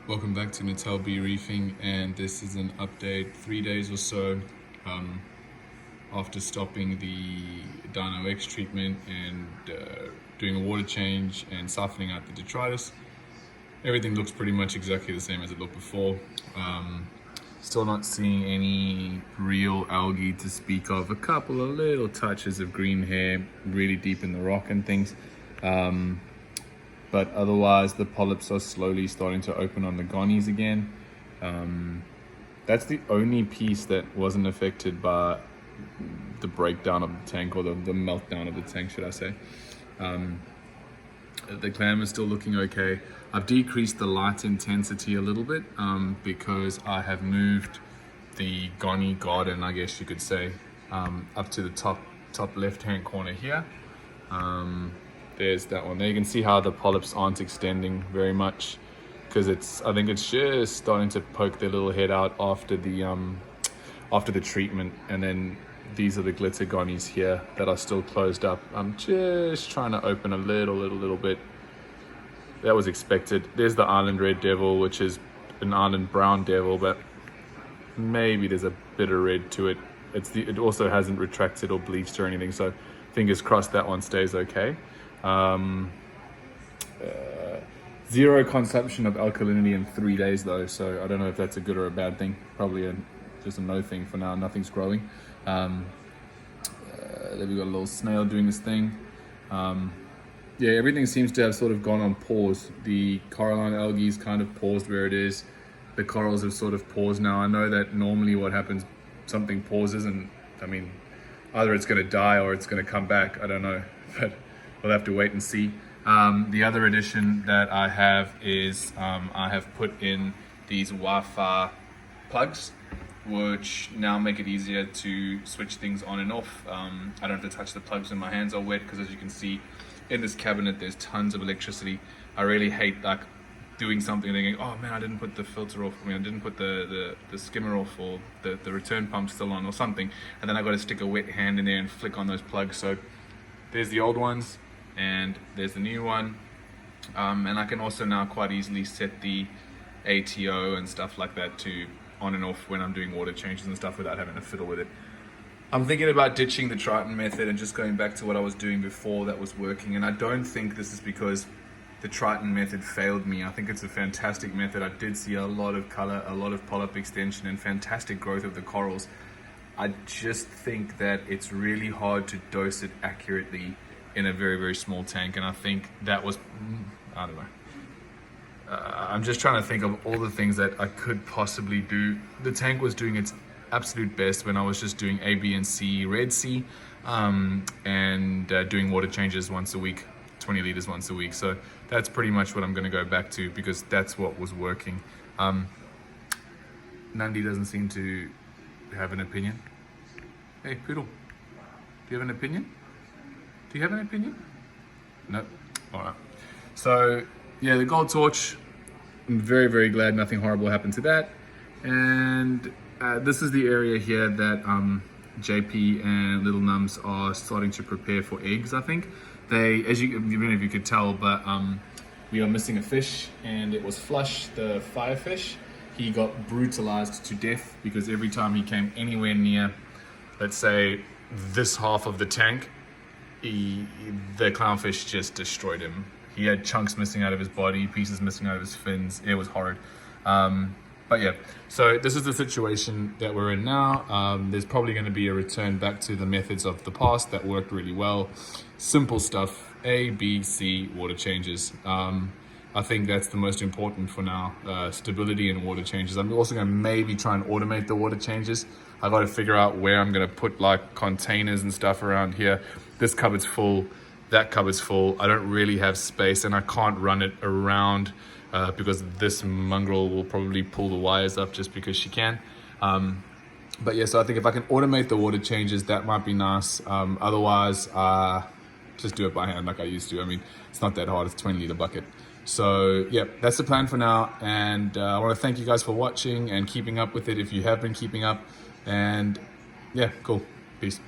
Welcome back to Natal Bee Reefing, and this is an update 3 days or so after stopping the Dino X treatment and doing a water change and softening out the detritus. Everything looks pretty much exactly the same as it looked before. Still not seeing any real algae to speak of. A couple of little touches of green hair really deep in the rock and things. But otherwise the polyps are slowly starting to open on the gonies again. That's the only piece that wasn't affected by the breakdown of the tank, or the meltdown of the tank, should I say. The clam is still looking okay. I've decreased the light intensity a little bit because I have moved the goni garden, I guess you could say, up to the top left hand corner here. There's that one there. You can see how the polyps aren't extending very much because I think it's just starting to poke their little head out after the treatment. And then these are the glitter gonies here that are still closed up. I'm just trying to open a little bit. That was expected. There's the island red devil, which is an island brown devil, but maybe there's a bit of red to it. It also hasn't retracted or bleached or anything, so fingers crossed that one stays okay. Zero consumption of alkalinity in 3 days though, so I don't know if that's a good or a bad thing. Probably just a no thing for now. Nothing's growing. There we got a little snail doing this thing. Yeah, everything seems to have sort of gone on pause. The coralline algae is kind of paused where it is. The corals have sort of paused now. I know that normally what happens, something pauses, and I mean, either it's going to die or it's going to come back. I don't know, but we'll have to wait and see. The other addition that I have is I have put in these Wi-Fi plugs, which now make it easier to switch things on and off. I don't have to touch the plugs when my hands are wet, because as you can see in this cabinet, there's tons of electricity. I really hate like doing something and thinking, oh man, I didn't put the filter off, I didn't put the skimmer off, or the return pump still on or something, and then I got to stick a wet hand in there and flick on those plugs. So there's the old ones and there's the new one, and I can also now quite easily set the ATO and stuff like that to on and off when I'm doing water changes and stuff without having to fiddle with it. I'm thinking about ditching the Triton method and just going back to what I was doing before that was working, and I don't think this is because the Triton method failed me. I think it's a fantastic method. I did see a lot of color, a lot of polyp extension, and fantastic growth of the corals. I just think that it's really hard to dose it accurately in a very small tank, and I think that was, I don't know. I'm just trying to think of all the things that I could possibly do. The tank was doing its absolute best when I was just doing A, B, and C, Red Sea, and doing water changes once a week, 20 liters once a week. So that's pretty much what I'm going to go back to, because that's what was working. Nandi doesn't seem to have an opinion. Hey, Poodle, do you have an opinion? Do you have an opinion? No. All right. So yeah, the gold torch, I'm very glad nothing horrible happened to that. And this is the area here that JP and Little Nums are starting to prepare for eggs. I think they, as you, even if you could tell, but we are missing a fish, and it was Flush, the firefish. He got brutalized to death because every time he came anywhere near, let's say, this half of the tank, the clownfish just destroyed him. He had chunks missing out of his body, pieces missing out of his fins. It was horrid. But yeah, so this is the situation that we're in now. There's probably going to be a return back to the methods of the past that worked really well. Simple stuff, A, B, C, water changes. I think that's the most important for now, stability and water changes. I'm also going to maybe try and automate the water changes. I got to figure out where I'm going to put like containers and stuff around here. This cupboard's full, that cupboard's full. I don't really have space, and I can't run it around because this mongrel will probably pull the wires up just because she can. But yeah, so I think if I can automate the water changes, that might be nice. Otherwise, just do it by hand like I used to. I mean, it's not that hard. It's a 20-liter bucket. So yeah, that's the plan for now. And I want to thank you guys for watching and keeping up with it if you have been keeping up. And yeah, cool. Peace.